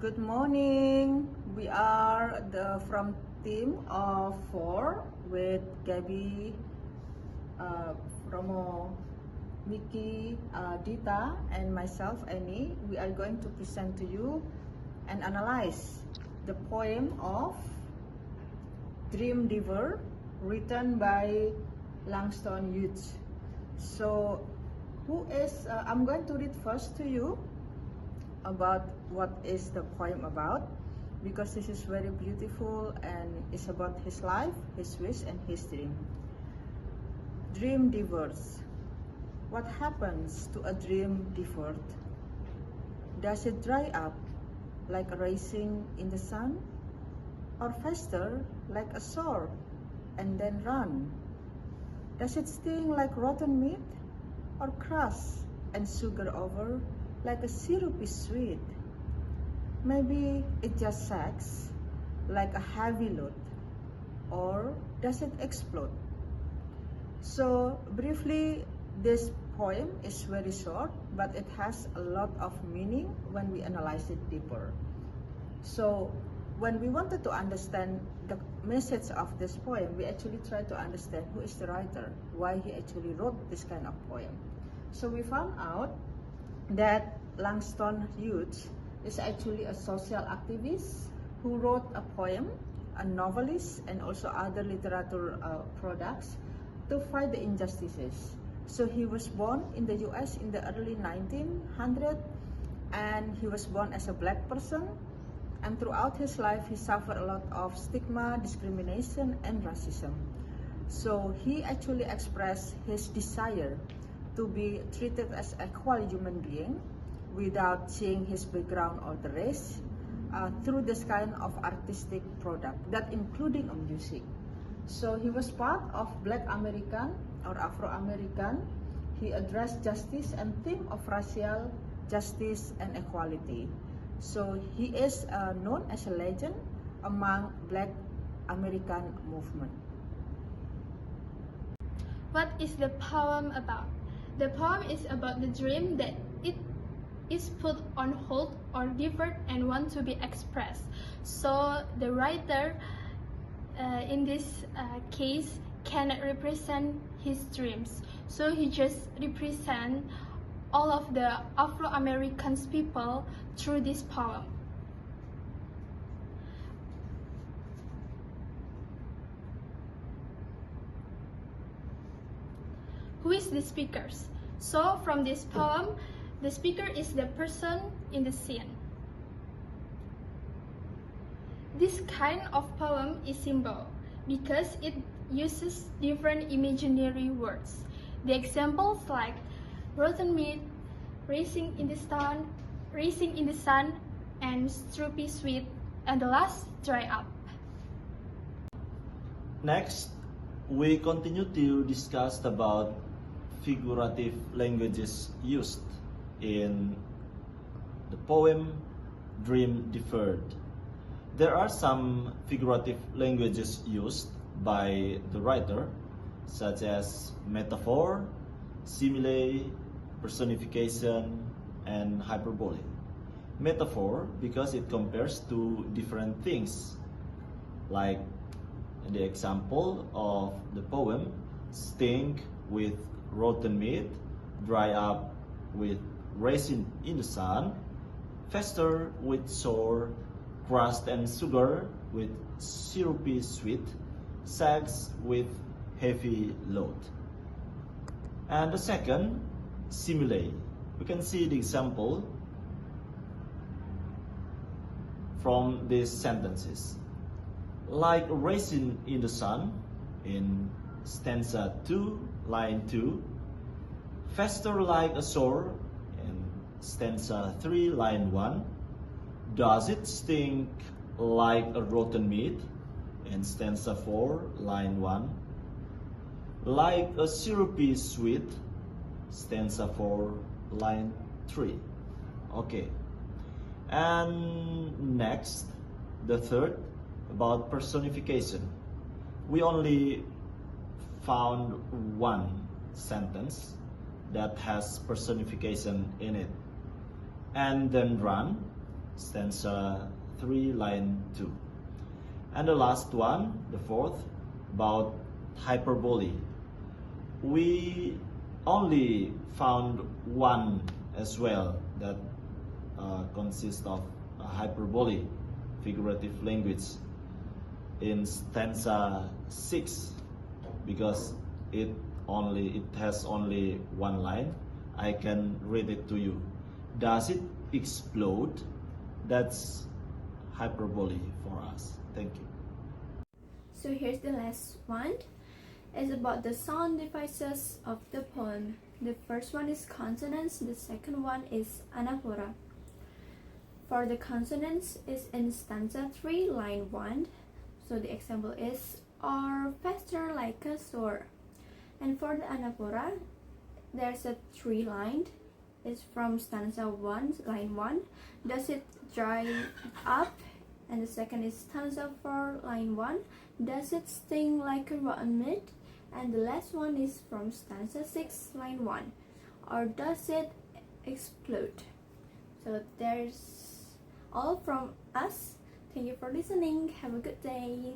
Good morning. We are from team of 4 with Gabi, Romo, Miki, Dita, and myself, Eni. We are going to present to you and analyze the poem of Dream Diver written by Langston Hughes. So, I'm going to read first to you about what is the poem about, because this is very beautiful and it's about his life, his wish, and his dream. Dream diverse. What happens to a dream deferred? Does it dry up like a racing in the sun, or fester like a sore and then run? Does it sting like rotten meat, or crush and sugar over like a syrupy sweet? Maybe it just sags like a heavy load, or does it explode? So briefly, this poem is very short, but it has a lot of meaning when we analyze it deeper. So when we wanted to understand the message of this poem, we actually tried to understand who is the writer, why he actually wrote this kind of poem. So we found out that Langston Hughes is actually a social activist who wrote a poem, a novelist, and also other literature products to fight the injustices. So he was born in the US in the early 1900s, and he was born as a black person, and throughout his life he suffered a lot of stigma, discrimination, and racism. So he actually expressed his desire to be treated as an equal human being without seeing his background or the race through this kind of artistic product, that including music. So he was part of Black American or Afro-American. He addressed justice and theme of racial justice and equality. So he is known as a legend among Black American movement. What is the poem about? The poem is about the dream that it is put on hold or deferred and want to be expressed. So the writer in this case cannot represent his dreams. So he just represents all of the Afro-American people through this poem. Who is the speakers? So from this poem, the speaker is the person in the scene. This kind of poem is simple because it uses different imaginary words. The examples like rotten meat, racing in the sun, and syrupy sweet, and the last dry up. Next, we continue to discuss about figurative languages used in the poem Dream Deferred. There are some figurative languages used by the writer, such as metaphor, simile, personification, and hyperbole. Metaphor because it compares to different things, like the example of the poem, stink with rotten meat, dry up with raisin in the sun, fester with sour, crust and sugar with syrupy sweet, sags with heavy load. And the second, simile. We can see the example from these sentences. Like a raisin in the sun in stanza 2, line 2, fester like a sore in stanza 3, line 1, does it stink like a rotten meat in stanza 4, line 1, like a syrupy sweet, stanza 4, line 3. Okay, and next, the third, about personification. We only found one sentence that has personification in it. And then run, stanza 3, line 2. And the last one, the fourth, about hyperbole. We only found one as well that consists of hyperbole, figurative language, in stanza 6, because it has only one line. I can read it to you. Does it explode? That's hyperbole for us. Thank you. So here's the last one. It's about the sound devices of the poem. The first one is consonants, the second one is anaphora. For the consonants is in stanza 3, line 1. So the example is or faster like a sword. And for the anaphora, there's a 3 line. It's from stanza 1, line 1. Does it dry up? And the second is stanza 4, line 1. Does it sting like a rotten meat? And the last one is from stanza 6, line 1. Or does it explode? So there's all from us. Thank you for listening. Have a good day.